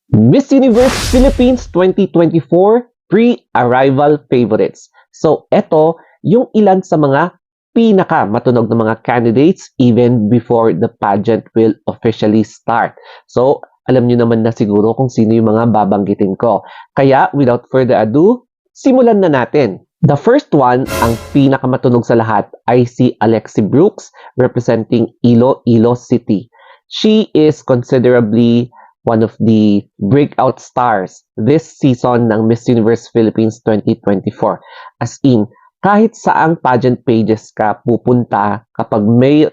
Miss Universe Philippines 2024 Pre-Arrival Favorites. So, eto yung ilan sa mga pinaka-matunog na mga candidates even before the pageant will officially start. So, alam nyo naman na siguro kung sino yung mga babanggitin ko. Kaya, without further ado, simulan na natin. The first one, ang pinakamatunog sa lahat ay si Alexi Brooks representing Iloilo City. She is considerably one of the breakout stars this season ng Miss Universe Philippines 2024. As in, kahit saang pageant pages ka pupunta, kapag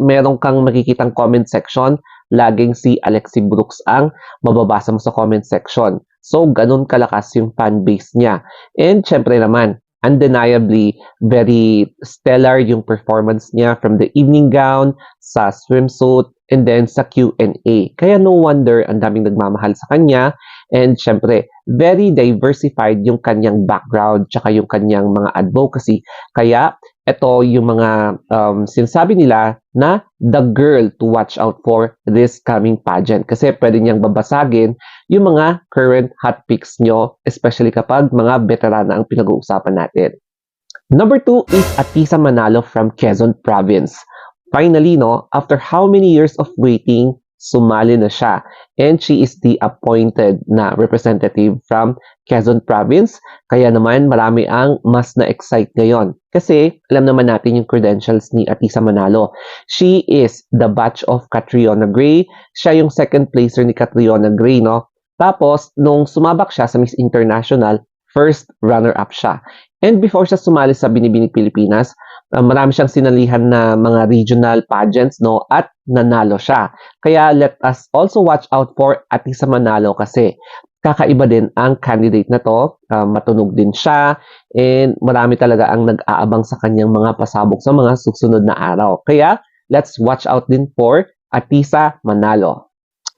meron kang makikitang comment section, laging si Alexi Brooks ang mababasa mo sa comment section. So, ganun kalakas yung fan base niya. And syempre naman, undeniably, very stellar yung performance niya from the evening gown, sa swimsuit, and then sa Q&A. Kaya no wonder ang daming nagmamahal sa kanya. And syempre, very diversified yung kanyang background tsaka yung kanyang mga advocacy. Kaya ito yung mga sinasabi nila na the girl to watch out for this coming pageant. Kasi pwede niyang babasagin yung mga current hot picks nyo, especially kapag mga veterana ang pinag-uusapan natin. Number 2 is Atisa Manalo from Quezon Province. Finally, no, after how many years of waiting, sumali na siya. And she is the appointed na representative from Quezon Province. Kaya naman marami ang mas na-excite ngayon. Kasi alam naman natin yung credentials ni Atisa Manalo. She is the batch of Catriona Gray. Siya yung second placer ni Catriona Gray, no? Tapos, nung sumabak siya sa Miss International, first runner-up siya. And before siya sumali sa Binibining Pilipinas, marami siyang sinalihan na mga regional pageants, no? At nanalo siya. Kaya let us also watch out for Atisa Manalo kasi kakaiba din ang candidate na to. Matunog din siya and marami talaga ang nag-aabang sa kanyang mga pasabog sa mga susunod na araw. Kaya let's watch out din for Atisa Manalo.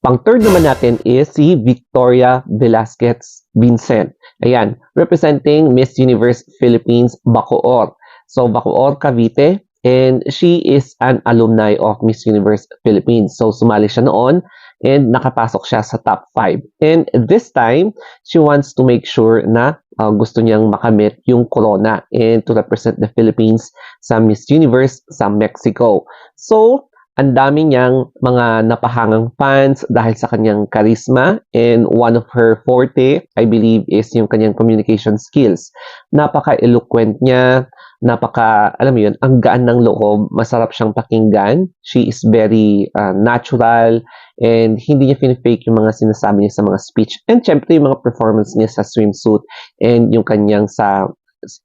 Pang-third naman natin is si Victoria Velasquez Vincent. Ayan, representing Miss Universe Philippines Bacoor. So, Bacoor, Cavite, and she is an alumni of Miss Universe Philippines. So, sumali siya noon and nakapasok siya sa top 5. And this time, she wants to make sure na gusto niyang makamit yung corona and to represent the Philippines sa Miss Universe sa Mexico. So, ang dami niyang mga napahangang fans dahil sa kanyang charisma and one of her forte, I believe, is yung kanyang communication skills. Napaka-eloquent niya, alam mo yun, ang gaan ng loob, masarap siyang pakinggan. She is very natural and hindi niya fake yung mga sinasabi niya sa mga speech. And syempre yung mga performance niya sa swimsuit and yung kanyang sa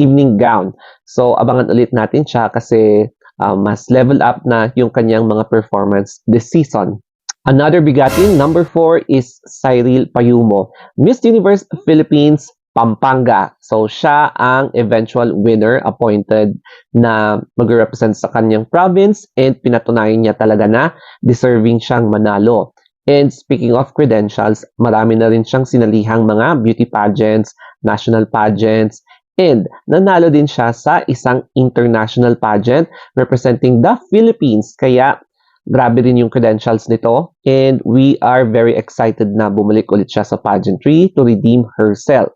evening gown. So, abangan ulit natin siya kasi mas level up na yung kanyang mga performance this season. Another bigatin, number 4 is Cyril Payumo, Miss Universe Philippines Pampanga. So, siya ang eventual winner appointed na mag-represent sa kanyang province and pinatunayan niya talaga na deserving siyang manalo. And speaking of credentials, marami na rin siyang sinalihang mga beauty pageants, national pageants, and nanalo din siya sa isang international pageant representing the Philippines. Kaya grabe din yung credentials nito and we are very excited na bumalik ulit siya sa pageantry to redeem herself.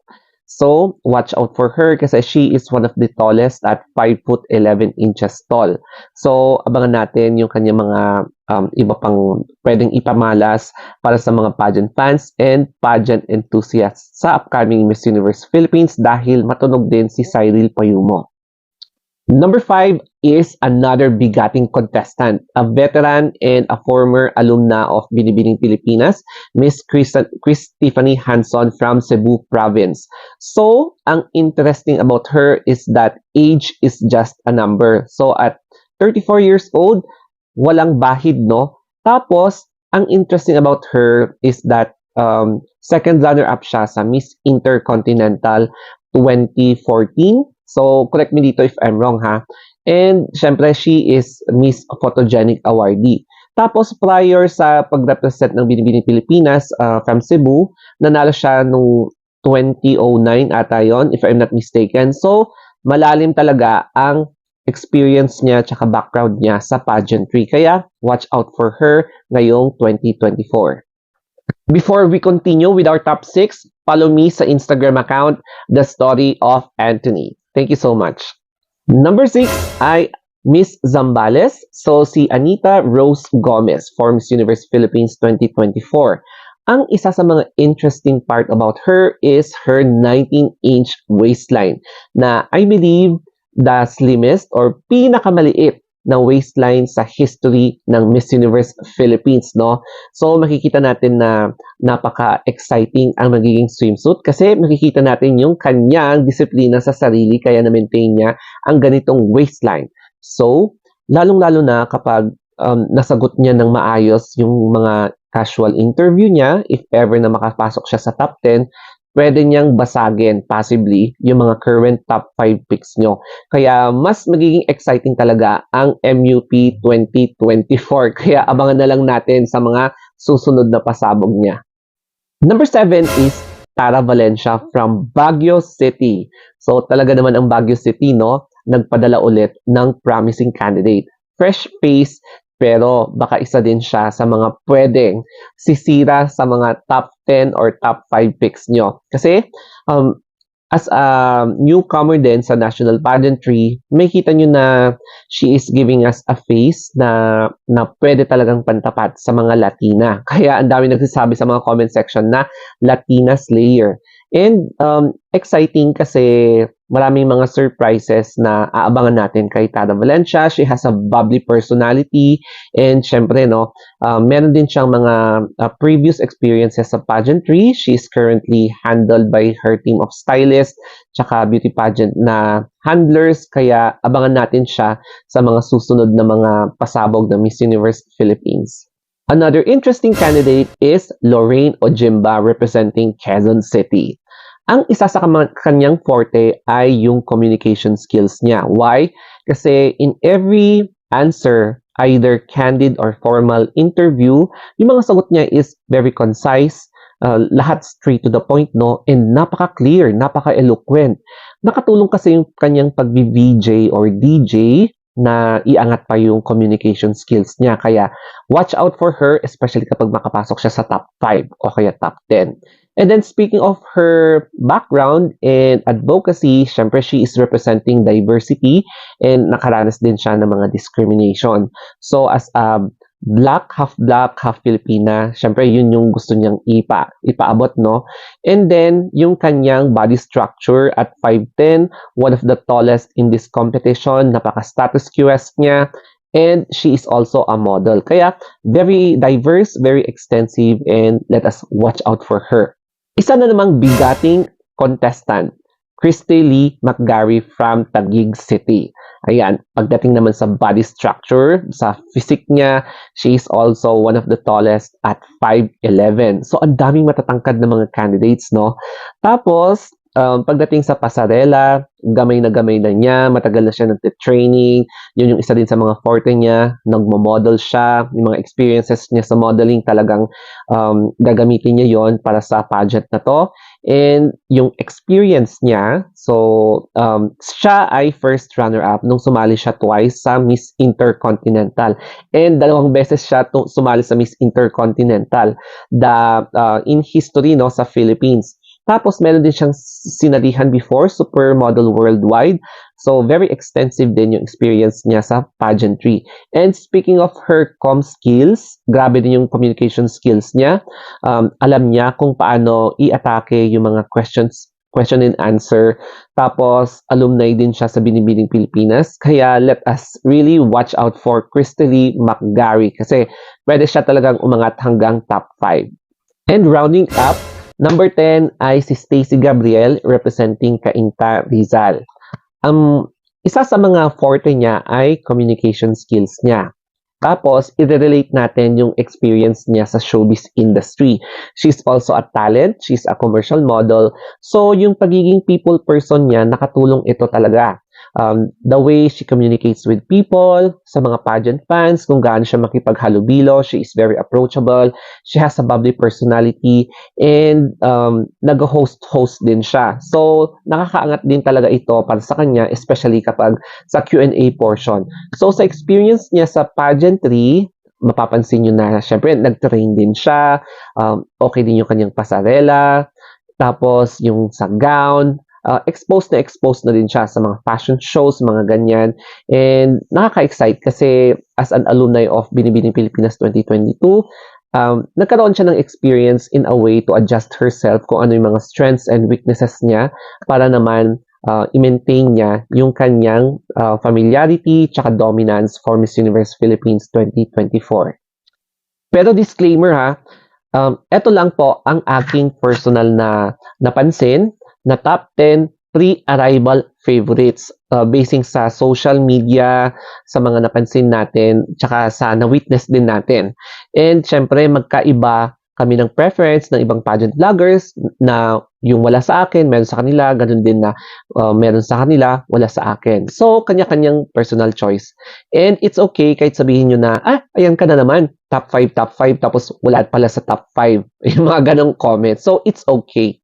So, watch out for her kasi she is one of the tallest at 5 foot 11 inches tall. So, abangan natin yung kanya mga iba pang pwedeng ipamalas para sa mga pageant fans and pageant enthusiasts sa upcoming Miss Universe Philippines dahil matunog din si Cyril Payumo. Number 5 is another bigating contestant, a veteran and a former alumna of Binibining Pilipinas, Miss Tiffany Hanson from Cebu Province. So, ang interesting about her is that age is just a number. So, at 34 years old, walang bahid, no? Tapos, ang interesting about her is that second runner-up siya sa Miss Intercontinental 2014. So, correct me dito if I'm wrong, ha? And, syempre, she is Miss Photogenic Awardee. Tapos, prior sa pag-represent ng Binibining Pilipinas from Cebu, nanalo siya nung 2009 ata yon, if I'm not mistaken. So, malalim talaga ang experience niya tsaka background niya sa pageantry. Kaya, watch out for her ngayong 2024. Before we continue with our top 6, follow me sa Instagram account, The Story of Anthony. Thank you so much. Number 6 ay Miss Zambales. So, si Anita Rose Gomez for Miss Universe Philippines 2024. Ang isa sa mga interesting part about her is her 19-inch waistline na I believe the slimmest or pinakamaliit na waistline sa history ng Miss Universe Philippines, no? So, makikita natin na napaka-exciting ang magiging swimsuit kasi makikita natin yung kanyang disiplina sa sarili kaya na-maintain niya ang ganitong waistline. So, lalong-lalo na kapag nasagot niya ng maayos yung mga casual interview niya, if ever na makapasok siya sa top 10, pwede niyang basagin possibly yung mga current top 5 picks nyo. Kaya mas magiging exciting talaga ang MUP 2024. Kaya abangan na lang natin sa mga susunod na pasabog niya. Number 7 is Tara Valencia from Baguio City. So talaga naman ang Baguio City, no, nagpadala ulit ng promising candidate. Fresh face, pero baka isa din siya sa mga pwedeng sisira sa mga top 10 or top 5 picks nyo. Kasi as a newcomer din sa national pageantry, may kita nyo na she is giving us a face na pwede talagang pantapat sa mga Latina. Kaya ang dami nagsasabi sa mga comment section na Latina Slayer. And exciting kasi maraming mga surprises na aabangan natin kay Tara Valencia. She has a bubbly personality and syempre, no, meron din siyang mga previous experiences sa pageantry. She is currently handled by her team of stylists tsaka beauty pageant na handlers. Kaya abangan natin siya sa mga susunod na mga pasabog ng Miss Universe Philippines. Another interesting candidate is Lorraine Ojimba representing Quezon City. Ang isa sa kanyang forte ay yung communication skills niya. Why? Kasi in every answer, either candid or formal interview, yung mga sagot niya is very concise, lahat straight to the point, no? And napaka-clear, napaka-eloquent. Nakatulong kasi yung kanyang pag-VJ or DJ na iangat pa yung communication skills niya. Kaya watch out for her, especially kapag makapasok siya sa top 5 o kaya top 10. And then speaking of her background and advocacy, syempre she is representing diversity and nakaranas din siya ng mga discrimination. So as a black, half Filipina, syempre yun yung gusto niyang ipaabot, no? And then yung kanyang body structure at 5'10", one of the tallest in this competition, napaka-status QS niya. And she is also a model. Kaya very diverse, very extensive, and let us watch out for her. Isa na namang bigating contestant, Christy Lee McGarry from Taguig City. Ayan, pagdating naman sa body structure, sa physique niya, she is also one of the tallest at 5'11". So, ang daming matatangkad na mga candidates, no? Tapos, pagdating sa pasarela, gamay na niya, matagal na siya nag-training, yun yung isa din sa mga forte niya, nagmo-model siya, yung mga experiences niya sa modeling talagang gagamitin niya yon para sa pageant na to. And yung experience niya, so siya ay first runner-up nung sumali siya twice sa Miss Intercontinental. And 2 beses siya sumali sa Miss Intercontinental in history, no, sa Philippines. Tapos meron din siyang sinalihan before, Supermodel Worldwide. So very extensive din yung experience niya sa pageantry. And speaking of her comm skills, grabe din yung communication skills niya. Alam niya kung paano i-atake yung mga question and answer. Tapos alumni din siya sa Binibining Pilipinas. Kaya let us really watch out for Christy Lee McGarry kasi pwede siya talagang umangat hanggang top 5. And rounding up, number 10 ay si Stacy Gabriel representing Cainta Rizal. Isa sa mga forte niya ay communication skills niya. Tapos, i-relate natin yung experience niya sa showbiz industry. She's also a talent, she's a commercial model. So, yung pagiging people person niya, nakatulong ito talaga. The way she communicates with people, sa mga pageant fans, kung gaano siya makipaghalubilo, she is very approachable, she has a bubbly personality, and nag-host din siya. So, nakakaangat din talaga ito para sa kanya, especially kapag sa Q&A portion. So, sa experience niya sa pageantry, mapapansin nyo na syempre nag-train din siya, okay din yung kanyang pasarela, tapos yung sa gown, exposed na din siya sa mga fashion shows, mga ganyan. And nakaka-excite kasi as an alumni of Binibining Pilipinas 2022, nagkaroon siya ng experience in a way to adjust herself kung ano yung mga strengths and weaknesses niya para naman i-maintain niya yung kanyang familiarity tsaka dominance for Miss Universe Philippines 2024. Pero disclaimer ha, eto lang po ang aking personal na napansin na top 10 pre-arrival favorites basing sa social media, sa mga napansin natin, tsaka sa na-witness din natin. And syempre, magkaiba kami ng preference ng ibang pageant vloggers na yung wala sa akin, meron sa kanila, ganun din na meron sa kanila, wala sa akin. So, kanya-kanyang personal choice. And it's okay kahit sabihin nyo na, ayan ka na naman, top 5, tapos wala pala sa top 5. Yung mga ganong comments. So, it's okay.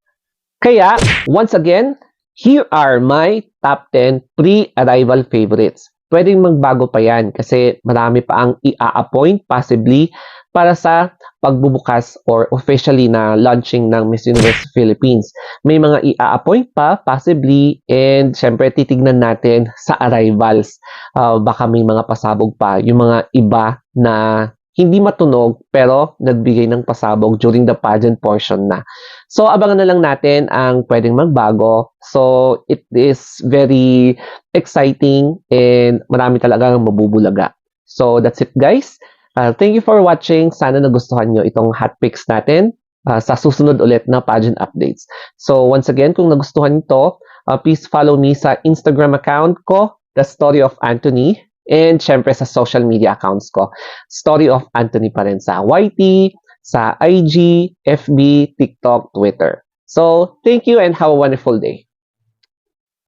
Kaya, once again, here are my top 10 pre-arrival favorites. Pwedeng magbago pa yan kasi marami pa ang i-appoint possibly para sa pagbubukas or officially na launching ng Miss Universe Philippines. May mga i-appoint pa possibly and syempre titignan natin sa arrivals. Baka may mga pasabog pa yung mga iba na hindi matunog pero nagbigay ng pasabog during the pageant portion na. So, abangan na lang natin ang pwedeng magbago. So, it is very exciting and marami talagang mabubulaga. So, that's it guys. Thank you for watching. Sana nagustuhan nyo itong hot picks natin sa susunod ulit na pageant updates. So, once again, kung nagustuhan nyo please follow me sa Instagram account ko, The Story of Anthony. And syempre sa social media accounts ko, Story of Anthony pa rin sa YT, sa IG, FB, TikTok, Twitter. So, thank you and have a wonderful day.